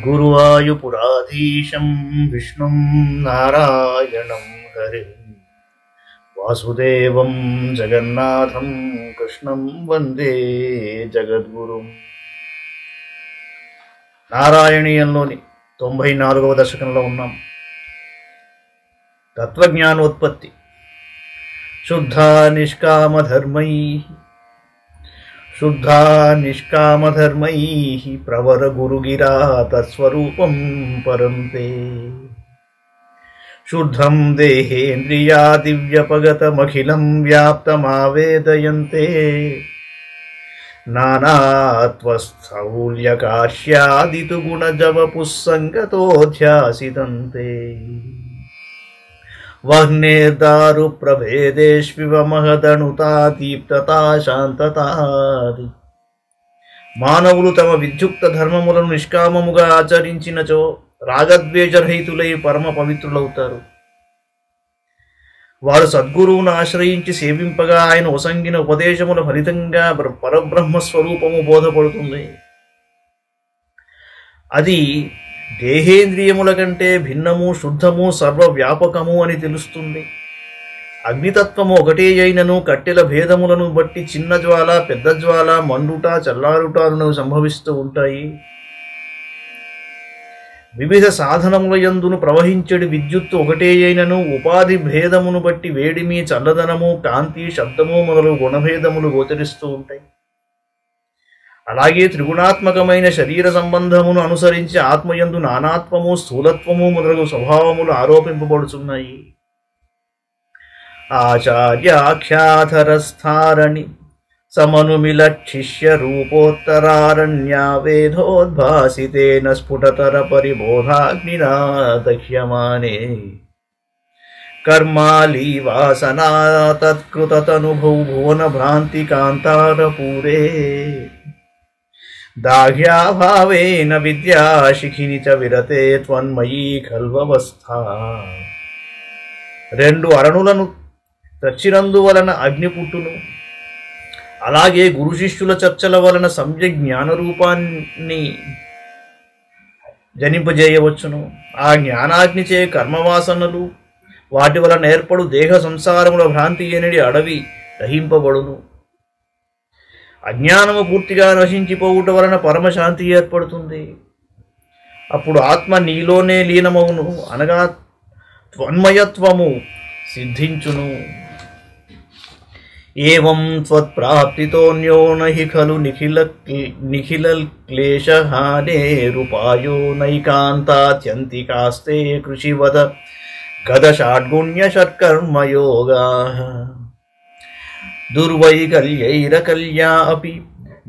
గురువాయుపురాధీశం విష్ణుం నారాయణం హరిం వాసుదేవం జగన్నాథం కృష్ణం వందే జగద్గురుం. నారాయణీయంలోని 94వ దశకంలో ఉన్నాం. తత్వజ్ఞానోత్పత్తి. శుద్ధా నిష్కామధర్మై ప్రవర గురుగిరా తత్స్వరూపం పరంతే. శుద్ధం దేహేంద్రియా దివ్యపగతమఖిలం వ్యాప్తమావేదయంతే. నానాత్వస్థౌల్యకార్ష్యాదితు గుణజవపుస్సంగతోధ్యాసితంతే. వహ్నేర్దారు ప్రభేదేష్వివ మహదణుతా దీప్తతా శాంతతాది. మానవులు తమ విద్యుక్త ధర్మములను నిష్కామముగా ఆచరించినచో రాగద్వేషరహితులై పరమ పవిత్రులవుతారు. వారు సద్గురువును ఆశ్రయించి సేవింపగా ఆయన ఒసంగిన ఉపదేశముల ఫలితంగా పరబ్రహ్మస్వరూపము బోధపడుతుంది. అది దేహేంద్రియముల కంటే భిన్నము, శుద్ధము, సర్వవ్యాపకము అని తెలుస్తుంది. అగ్నితత్వము ఒకటే అయినను కట్టెల భేదములను బట్టి చిన్న జ్వాల, పెద్ద జ్వాల, మండుట, చల్లారుటలను సంభవిస్తూ ఉంటాయి. వివిధ సాధనముల యందును ప్రవహించడి విద్యుత్తు ఒకటే అయినను ఉపాధి భేదమును బట్టి వేడిమి, చల్లదనము, కాంతి, శబ్దము మొదలగు గుణభేదములు గోచరిస్తూ ఉంటాయి. అలాగే త్రిగుణాత్మకమైన శరీర సంబంధమును అనుసరించి ఆత్మయందు నానాత్వము, స్థూలత్వము మొదలగు స్వభావములు ఆరోపింపబడుచున్నాయి. ఆచార్యాఖ్యాధరస్థారణి సమనుమిలక్షిష్య రూపోత్తరారణ్యా వేదోద్భాసితేన స్ఫుటతర పరిబోధాగ్నినా దహ్యమానే. కర్మాళీ వాసనా తత్కృతతనుభౌ భువన భ్రాంతి కాంతారపూరే. దాహ్యాభావేన విద్యాశిఖిని చ విరతే త్వన్మయీ ఖల్వవస్థా. 2 అరణులను తచ్చినందు వలన అగ్ని పుట్టును. అలాగే గురు శిష్యుల చర్చల వలన సమ్యక్ జ్ఞానరూపాన్ని జనింపజేయవచ్చును. ఆ జ్ఞానాగ్నిచే కర్మవాసనలు, వాటి వలన ఏర్పడు దేహ సంసారముల భ్రాంతి ఎనడి అడవి దహింపబడును. అజ్ఞానము పూర్తిగా నశించిపోవుట వలన పరమశాంతి ఏర్పడుతుంది. అప్పుడు ఆత్మ నీలోనే లీనమవును, అనగా త్వన్మయత్వము సిద్ధించును. ఏవం త్వత్ప్రాప్తితోన్యో నహి ఖలు నిఖిల క్లేశహానేరుపాయో నైకాంతాత్యంతికాస్తే కృషివద గదషాడ్గుణ్య షట్కర్మయోగాః. దుర్వైకల్యైరకల్యా అపి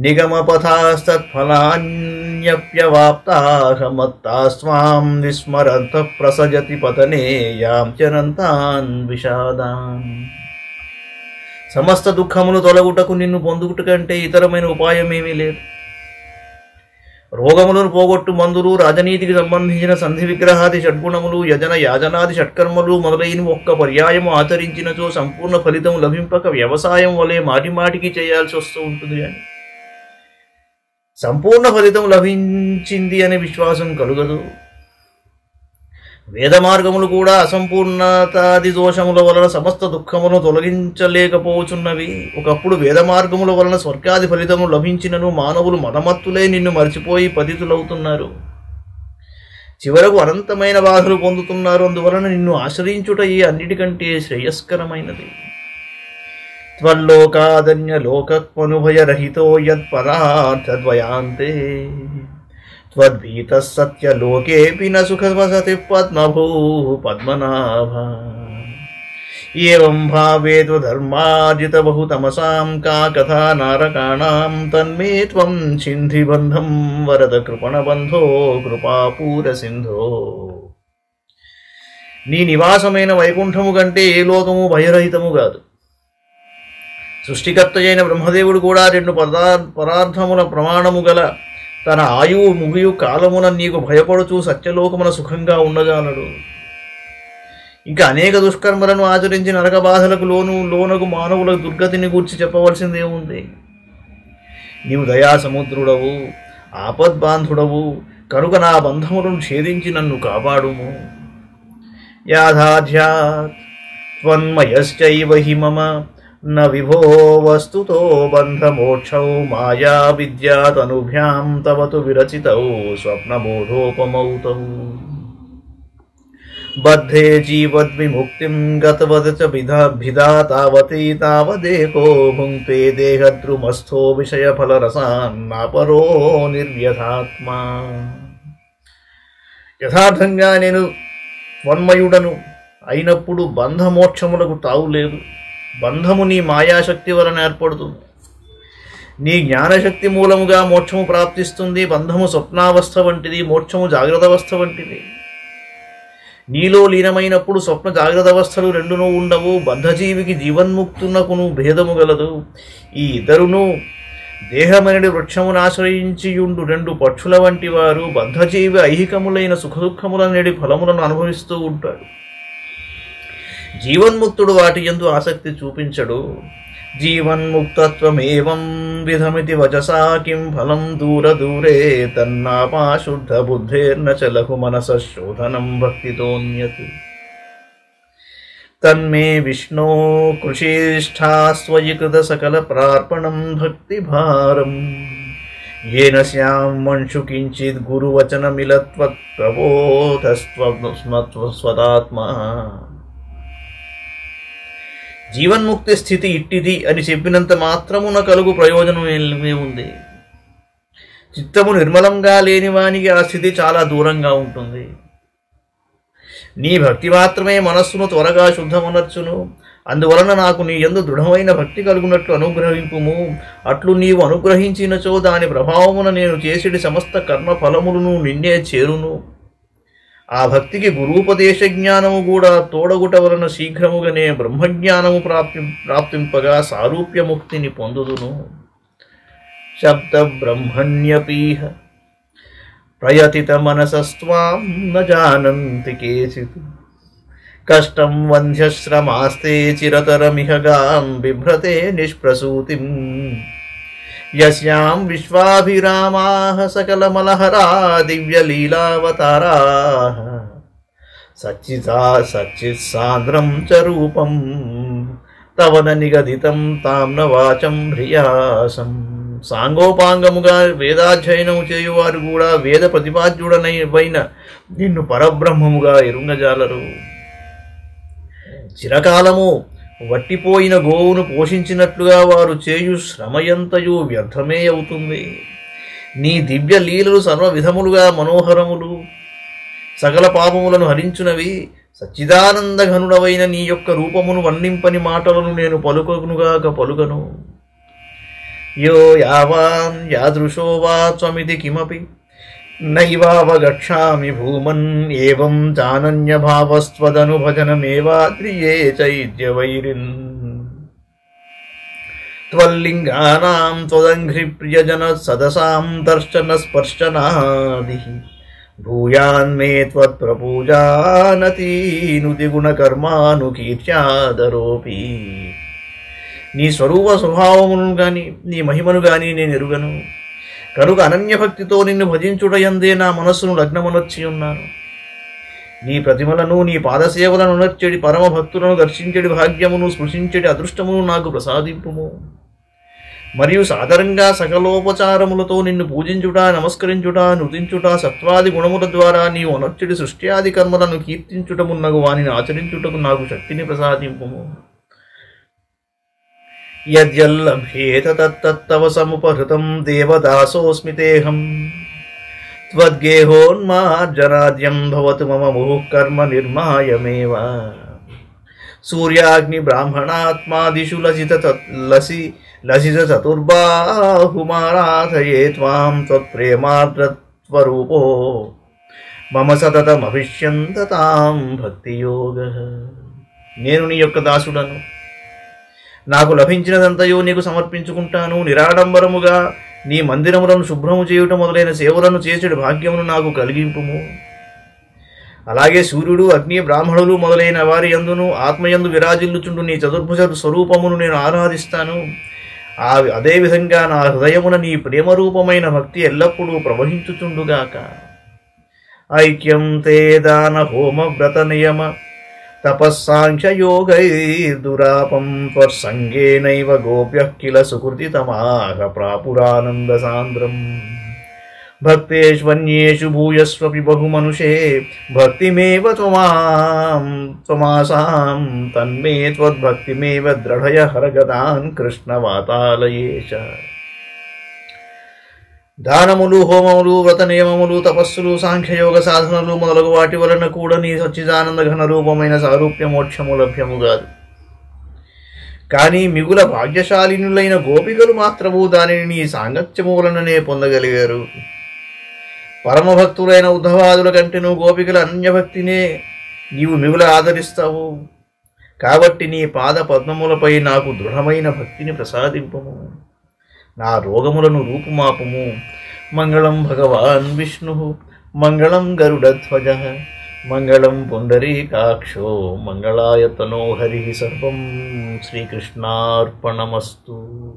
నిగమపథాస్తత్ఫలాన్యప్యవాప్తాః మత్తాస్త్వాం విస్మరంతః ప్రసజతి పతనే యాం చరంతాన్ విషాదాన్. సమస్త దుఃఖములు తొలగుటకు నిన్ను పొందుట కంటే ఇతరమైన ఉపాయమేమీ లేదు. రోగములను పోగొట్టు మందులు, రాజనీతికి సంబంధించిన సంధి విగ్రహాది షడ్గుణములు, యాజనాది షట్కర్మలు మొదలైన ఒక్క పర్యాయము ఆచరించినచో సంపూర్ణ ఫలితం లభింపక వ్యవసాయం వలె మాటిమాటికి చేయాల్సి వస్తూ ఉంటుంది. అని సంపూర్ణ ఫలితం లభించింది అనే విశ్వాసం కలుగదు. వేద మార్గములు కూడా అసంపూర్ణతాది దోషముల వలన సమస్త దుఃఖములను తొలగించలేకపోచున్నవి. ఒకప్పుడు వేద మార్గముల వలన స్వర్గాది ఫలితము లభించినను మానవులు మదమత్తులై నిన్ను మరిచిపోయి పతితులవుతున్నారు. చివరకు అనంతమైన బాధలు పొందుతున్నారు. అందువలన నిన్ను ఆశ్రయించుట ఈ అన్నిటికంటే శ్రేయస్కరమైనది. త్వల్లోకాదన్య లోకత్వనుభయరహితో యత్పరార్థద్వయాంతే. త్వద్భీతః సత్యలోకేపి న సుఖవసతి పద్మభూః పద్మనాభ. ఏవం భావే త్వధర్మార్జితబహుతమసాం కా కథా నారకాణాం తన్మే త్వం చింధిబంధం వరద కృపణబంధో కృపాపూరసింధో. నీ నివాసమైన వైకుంఠము కంటే ఏ లోకము భయరహితము కాదు. సృష్టికర్త అయిన బ్రహ్మదేవుడు కూడా 2 పదార్థముల ప్రమాణము గల తన ఆయువు ముగియు కాలమున నీకు భయపడుచూ సత్యలోకమున సుఖంగా ఉండజాలడు. ఇంకా అనేక దుష్కర్మలను ఆచరించి నరక బాధలకు లోనగు మానవుల దుర్గతిని గూర్చి చెప్పవలసిందేముంది. నీవు దయాసముద్రుడవు, ఆపద్బాంధుడవు, కనుక నా బంధములను ఛేదించి నన్ను కాపాడుము. యాథాధ్యాత్ త్వన్మయశ్చైవ హి మమ న విభో వస్తుతో బంధమోక్షౌ మాయా విద్యాతనుభ్యాం తవ తు విరచితౌ స్వప్నబోధోపమౌ తౌ. బద్ధే జీవద్విముక్తిం గతవద చ భిదా తావతి తావదేకో భుంక్తే దేహద్రుమస్థో విషయఫలరసాన్నాపరో నిర్వ్యథాత్మా. యథార్థంగా నేను త్వన్మయుడను అయినప్పుడు బంధమోక్షములకు తావులేదు. బంధము నీ మాయాశక్తి వలన ఏర్పడుతుంది. నీ జ్ఞానశక్తి మూలముగా మోక్షము ప్రాప్తిస్తుంది. బంధము స్వప్నావస్థ వంటిది, మోక్షము జాగ్రత్త అవస్థ వంటిది. నీలో లీనమైనప్పుడు స్వప్న జాగ్రత్త అవస్థలు రెండునూ ఉండవు. బద్ధజీవికి జీవన్ముక్తునకును భేదము గలదు. ఈ ఇద్దరును దేహమనడి వృక్షమును ఆశ్రయించియుండు రెండు పక్షుల వంటి వారు. బద్ధజీవి ఐహికములైన సుఖదుఖములనడి ఫలములను అనుభవిస్తూ ఉంటాడు. జీవన్ముక్తుడు వాటి యందు ఆసక్తి చూపించడు. జీవన్ముక్తత్వమేవం విధమితి వచసా కిం ఫలం దూర దూరే తన్నాపాశుద్ధ బుద్ధేర్న చ లఘు మనస శోధనం భక్తితోన్యత్. తన్మే విష్ణో కృషిష్ఠాస్త్వయి కృత సకల ప్రార్పణం భక్తిభారం. येन स्यामंशु किंचित గురువచనమిలత్వత్ప్రబోధస్వతాత్మా. జీవన్ముక్తి స్థితి ఇట్టిది అని చెప్పినంత మాత్రమున కలుగు ప్రయోజనం ఏమీ ఉంది? చిత్తము నిర్మలంగా లేని వానికి ఆ స్థితి చాలా దూరంగా ఉంటుంది. నీ భక్తి మాత్రమే మనస్సును త్వరగా శుద్ధమనర్చును. అందువలన నాకు నీ యందు దృఢమైన భక్తి కలుగునట్లు అనుగ్రహింపుము. అట్లు నీవు అనుగ్రహించినచో దాని ప్రభావమున నేను చేసేటి సమస్త కర్మ ఫలములను నిన్నే చేరును. ఆ భక్తికి గురూపదేశ జ్ఞానము కూడా తోడగుట వలన శీఘ్రముగానే బ్రహ్మజ్ఞానము ప్రాప్తింపగా సారూప్యముక్తిని పొందుదును. శబ్ద బ్రహ్మణ్యపీహ ప్రయతిత మనసస్త్వాం న జానంతి కేచిత్. కష్టం వంధ్యశ్రమాస్తే చిరతరమిహగాం బిభ్రతే నిష్ప్రసూతిం. యస్యాం విశ్వాభిరామాః సకలమలహరా దివ్యలీలావతారాః. సచ్చిత్సాంద్రం చ రూపం తవన నిగదితం తాం న వాచం హ్రియాసం. సాంగోపాంగముగా వేదాధ్యయనము చేయువారు కూడా వేద ప్రతిపాద్యుడనైన నిన్ను పరబ్రహ్మముగా ఎరుంగజాలరు. చిరకాలము వట్టిపోయిన గోవును పోషించినట్లుగా వారు చేయు శ్రమయంతయు వ్యర్థమే అవుతుంది. నీ దివ్య లీలలు సర్వ విధములుగా మనోహరములు, సకల పాపములను హరించునవి. సచ్చిదానంద ఘనుడవైన నీ యొక్క రూపమును వర్ణింపని మాటలను నేను పలుకనుగాక పలుకను. యో యావాన్ యాదృశో వా త్వమితి కిమపి నైవావగచ్ఛామి భూమన్. ఏవం చానన్యభావస్త్వదనుభజనమేవాద్రియే చైద్యవైరిన్. త్వల్లింగానాం త్వదంఘ్రిప్రియజన సదసాం దర్శన స్పర్శనాది. భూయాన్మే త్వత్ప్రపూజానతీనుతి గుణకర్మానుకీర్త్యాదరోపి. నీ స్వరూప స్వభావమును గాని నీ మహిమను గాని నేను ఎరుగను. కనుక అనన్యభక్తితో నిన్ను భజించుటయందే నా మనస్సును లగ్నమునర్చి ఉన్నాను. నీ ప్రతిమలను నీ పాదసేవలను నర్చెడి పరమ భక్తులను దర్శించడి భాగ్యమును స్పృశించడి అదృష్టమును నాకు ప్రసాదింపుము. మరియు సాదరంగా సకలోపచారములతో నిన్ను పూజించుట, నమస్కరించుట, నృతించుట, సత్వాది గుణముల ద్వారా నీవు అనర్చెడి సృష్ట్యాది కర్మలను కీర్తించుటమున్నగు వానిని ఆచరించుటకు నాకు శక్తిని ప్రసాదింపుము. యద్యల్లభ్యేత తత్తవ సముపహృతం దేవదాసోస్మి తేహం. త్వద్గేహోన్మార్జనాద్యం భవతు మమ ముహుః కర్మ నిర్మాయమేవ. సూర్యాగ్ని బ్రాహ్మణాత్మాదిషు లసిత చతుర్బాహుమారాధయే త్వాం త్వత్ప్రేమార్ద్రత్వరూపో మమ సతతమభిష్యంతతాం భక్తియోగః. నేను నీ యొక్క దాసుడను. నాకు లభించినదంతయో నీకు సమర్పించుకుంటాను. నిరాడంబరముగా నీ మందిరములను శుభ్రము చేయుట మొదలైన సేవలను చేసేడు భాగ్యమును నాకు కలిగింపుము. అలాగే సూర్యుడు, అగ్ని, బ్రాహ్మణులు మొదలైన వారి యందును ఆత్మయందు విరాజిల్లుచుండు నీ చతుర్భుజ స్వరూపమును నేను ఆరాధిస్తాను. అదేవిధంగా నా హృదయమున నీ ప్రేమరూపమైన భక్తి ఎల్లప్పుడూ ప్రవహించుచుండుగాక. ఐక్యం తే దాన హోమ వ్రత నియమ తపస్సాంఖ్యయోగైర్దురాపం త్వత్సంగేనైవ గోప్యః కిల సుకృతితమాః ప్రాపురానంద సాంద్రం భక్తేష్వన్యేషు భూయస్వపి బహుమనుషే భక్తిమేవ త్వమాసాం తన్మే త్వద్భక్తిమేవ దృఢయ హరగతాన్ కృష్ణవాతాలయేష. దానములు, హోమములు, వ్రత నియమములు, తపస్సులు, సాంఖ్యయోగ సాధనలు మొదలగు వాటి వలన కూడా నీ సచ్చిదానంద ఘన రూపమైన సారూప్య మోక్షము లభ్యము కాదు. కానీ మిగుల భాగ్యశాలినులైన గోపికలు మాత్రము దానిని నీ సాంగత్యము వలననే పొందగలిగారు. పరమభక్తులైన ఉద్ధవాదుల కంటేను గోపికల అన్యభక్తినే నీవు మిగుల ఆదరిస్తావు. కాబట్టి నీ పాద పద్మములపై నాకు దృఢమైన భక్తిని ప్రసాదింపము. నా రోగములను రూపుమాపుము. మంగళం భగవాన్ విష్ణు, మంగళం గరుడధ్వజ, మంగళం పుండరీకాక్షో, మంగళాయతనో హరి. సర్వం శ్రీకృష్ణార్పణమస్తు.